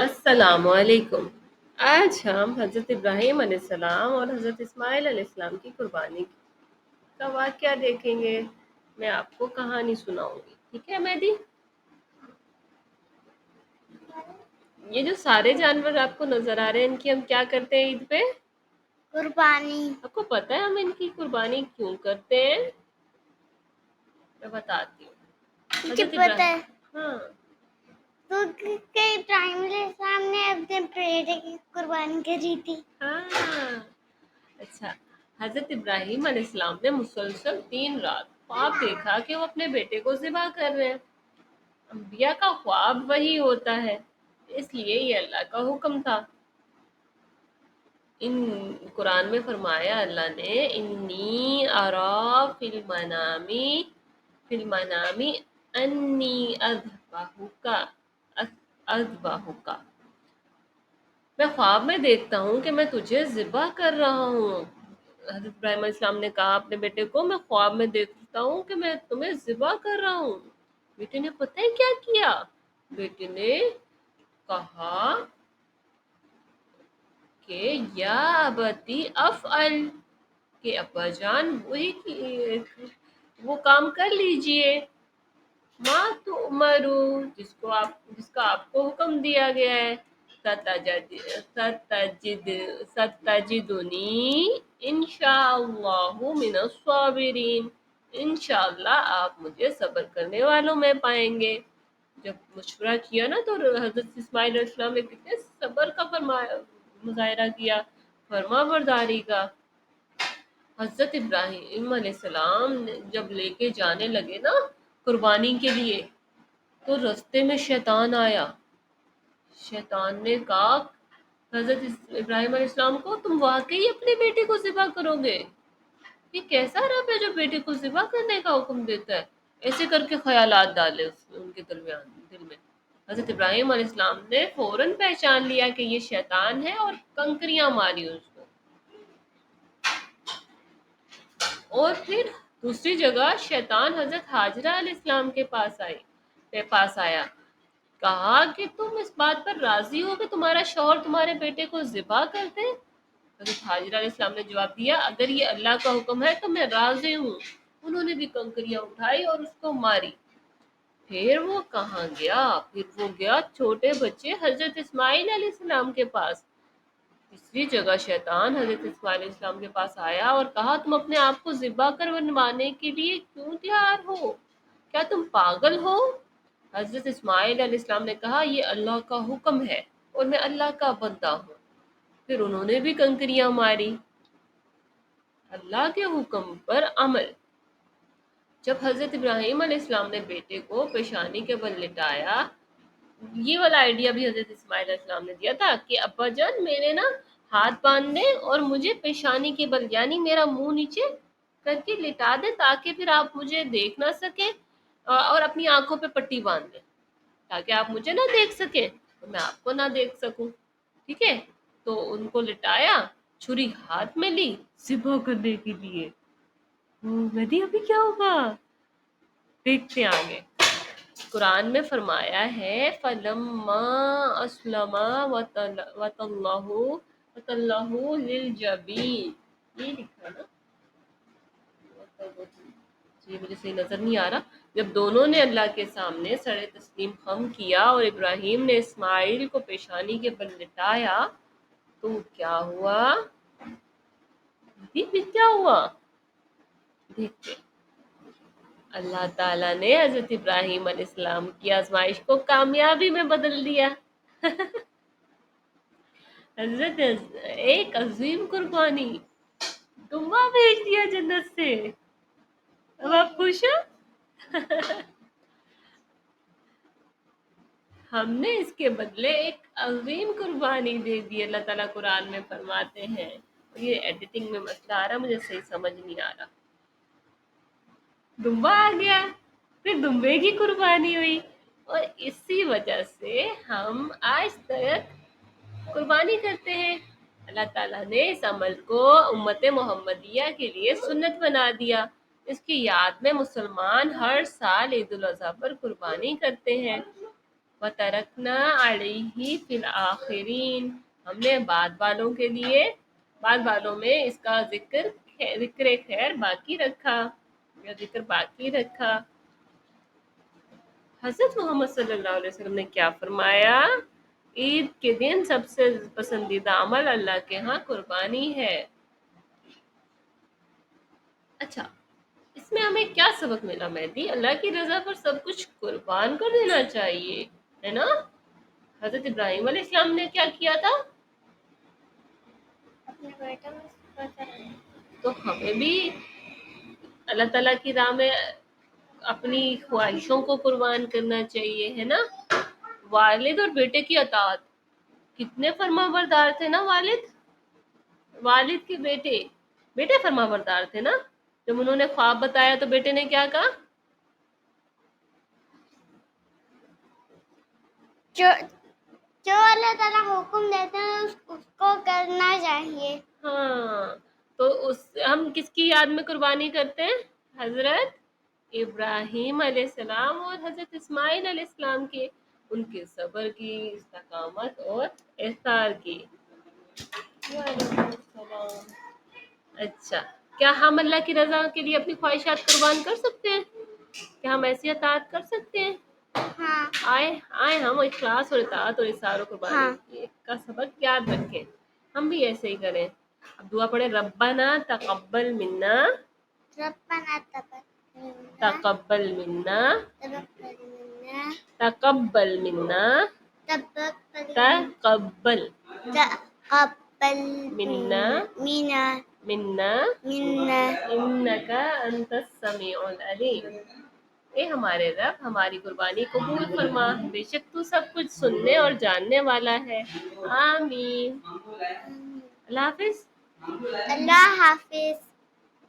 अस्सलाम वालेकुम। आज हम हज़रत इब्राहीम अलैहिस्सलाम और हज़रत इस्माइल अलैहिस्सलाम की कुर्बानी का वाक़या देखेंगे। मैं आपको कहानी सुनाऊंगी, ठीक है मेहदी? ये जो सारे जानवर आपको नजर आ रहे हैं, इनकी हम क्या करते हैं ईद पे? कुर्बानी। आपको पता है हम इनकी कुर्बानी क्यों करते हैं? मैं बताती हूँ। मुझे हज़रत पता है। इब्राहीम, हाँ, तो कई प्राइमरी सामने अपने बेटे की कुर्बानी करी थी। हाँ, अच्छा। हज़रत इब्राहीम अलैहिस्सलाम ने मुसलसल 3 रात ख्वाब देखा कि वो अपने बेटे को ज़िबा कर रहे हैं। अंबिया का ख्वाब वही होता है, इसलिए ये अल्लाह का हुक्म था। इन कुरान में फरमाया अल्लाह ने, इन्नी अरा फिल मनामी अन्नी अज़बहुका अज़बहुका, मैं ख्वाब में देखता हूँ कि मैं तुझे ज़िबा कर रहा हूँ। हज़रत इब्राहीम अलैहिस्सलाम ने कहा अपने बेटे को, मैं ख्वाब में देखता हूँ कि मैं तुम्हें ज़िबा कर रहा हूँ। बेटे ने पता है क्या किया? बेटे ने कहा कि या अबती अफ़अल, कि अब्बा जान वो काम कर लीजिए, माँ तो उमरू, जिसका आपको हुक्म दिया गया है। सतजिदुनी इंशाअल्लाहु मिनस साबिरीन, इंशाअल्लाह आप मुझे सब्र करने वालों में पाएंगे। जब मशवरा किया ना, तो हजरत इस्माइल अलैहिस्सलाम ने कितने सब्र का मुजाहिरा किया, फर्मा बरदारी का। हजरत इब्राहीम अलैहिस्सलाम जब लेके जाने लगे ना कुर्बानी के लिए, तो रास्ते में शैतान आया। शैतान ने कहा हजरत इब्राहीम अलैहिस्सलाम को, तुम वाकई अपने बेटे को ज़िबा करोगे? ये कैसा रब है जो बेटे को ज़िबा करने का हुक्म देता है? ऐसे करके ख्यालात डाले उनके दिल में। हजरत इब्राहीम अलैहिस्सलाम ने फौरन पहचान लिया कि ये शैतान है और कंकरियां मारी उसको। और फिर दूसरी जगह शैतान हजरत हाजरा अलैहिस्सलाम के पास आया। कहा कि तुम इस बात पर राजी हो कि तुम्हारा शौहर तुम्हारे बेटे को ज़िबा कर दे? हजरत हाजरा अलैहिस्सलाम ने जवाब दिया, अगर ये अल्लाह का हुक्म है तो मैं राजी हूँ। उन्होंने भी कंकरियां उठाई और उसको मारी। फिर वो कहाँ गया? फिर वो गया छोटे बच्चे हजरत इस्माइल अलैहिस्सलाम के पास। तीसरी जगह शैतान हजरत इस्माइल अलैहिस्सलाम के पास आया और कहा, तुम अपने आप को ज़िबा कर बनवाने के लिए क्यों तैयार हो? क्या तुम पागल हो? हजरत इस्माइल अलैहिस्सलाम ने कहा, ये अल्लाह का हुक्म है और मैं अल्लाह का बंदा हूँ। फिर उन्होंने भी कंकरियां मारी। अल्लाह के हुक्म पर अमल। जब हजरत इब्राहीम अलैहिस्सलाम ने बेटे को पेशानी के बल लिटाया, ये वाला आइडिया भी हजरत इस्माइल अलैहिस्सलाम ने दिया था कि अब्बा जान मेरे ना हाथ बांध दे और मुझे पेशानी के बल, यानी मेरा मुंह नीचे करके लिटा दे, ताकि फिर आप मुझे देख ना सके, और अपनी आंखों पे पट्टी बांध दे ताकि आप मुझे ना देख सके और मैं आपको ना देख सकूं। ठीक है? तो उनको लिटाया, छुरी हाथ में ली ज़िबा करने के लिए। नदी अभी क्या होगा, देखते हैं आगे। कुरान में फरमाया है, फलम्मा अस्लमा वतल्लहु लिल जबीन, ये लिखा ना, ये मुझे सही नजर नहीं आ रहा। जब दोनों ने अल्लाह के सामने सरे तस्लीम खम किया और इब्राहीम ने इस्माइल को पेशानी के बल लिटाया, तो क्या हुआ? क्या हुआ देखते। अल्लाह ताला ने हजरत इब्राहीम अलैहिस्सलाम की आजमाइश को कामयाबी में बदल दिया। हजरत एक अजीम कुर्बानी, दुआ भेज दिया जन्नत से। अब आप खुश हो? हमने इसके बदले एक अजीम कुर्बानी दे दी, अल्लाह ताला कुरान में फरमाते हैं। ये एडिटिंग में मसला आ रहा, मुझे सही समझ नहीं आ रहा। दुम्बा आ गया, फिर दुम्बे की कुर्बानी हुई, और इसी वजह से हम आज तक कुर्बानी करते हैं। अल्लाह ताला ने इस अमल को उम्मत मोहम्मदिया के लिए सुन्नत बना दिया। इसकी याद में मुसलमान हर साल ईद उल अज़हा पर कुर्बानी करते हैं। وَتَرَكْنَا عَلَيْهِ فِي الْآخِرِينَ، ہم نے بعد والوں میں اس کا ذکر خیر باقی رکھا یا ذکر باقی رکھا۔ حضرت محمد صلی اللہ علیہ وسلم نے کیا فرمایا؟ عید کے دن سب سے پسندیدہ عمل اللہ کے ہاں قربانی ہے۔ اچھا، اس میں ہمیں کیا سبق ملا مہدی؟ اللہ کی رضا پر سب کچھ قربان کر دینا چاہیے، ہے نا؟ حضرت ابراہیم علیہ السلام نے کیا کیا تھا؟ اپنے بیٹا میں پتہ نہیں۔ تو ہمیں بھی اللہ تعالیٰ کی راہ میں اپنی خواہشوں کو قربان کرنا چاہیے، ہے نا؟ والد اور بیٹے کی اطاعت، کتنے فرما بردار تھے نا والد کے بیٹے فرما بردار تھے نا؟ جب انہوں نے خواب بتایا تو بیٹے نے کیا کہا؟ جو اللہ تعالیٰ حکم دیتے ہیں اس کو کرنا چاہیے۔ ہاں، تو ہم کس کی یاد میں قربانی کرتے ہیں؟ حضرت ابراہیم علیہ السلام اور حضرت اسماعیل علیہ السلام کے، ان کے صبر کی، استقامت اور احسار کی۔ وعلیکم السلام۔ اچھا، کیا ہم اللہ کی رضا کے لیے اپنی خواہشات قربان کر سکتے ہیں؟ کیا ہم ایسی اطاعت کر سکتے ہیں؟ ہاں، آئے ہم اخلاص اور اطاعت اور اثار و قربانی کا سبق یاد رکھیں، ہم بھی ایسے ہی کریں۔ اب دعا پڑھیں، ربنا تقبل منا ربنا تقبل منا تقبل تقبل منا تقبل منا منا انک انت السمیع العلیم۔ اے ہمارے رب، ہماری قربانی قبول فرما، بے شک تو سب کچھ سننے اور جاننے والا ہے۔ آمین۔ اللہ حافظ۔ اللہ حافظ۔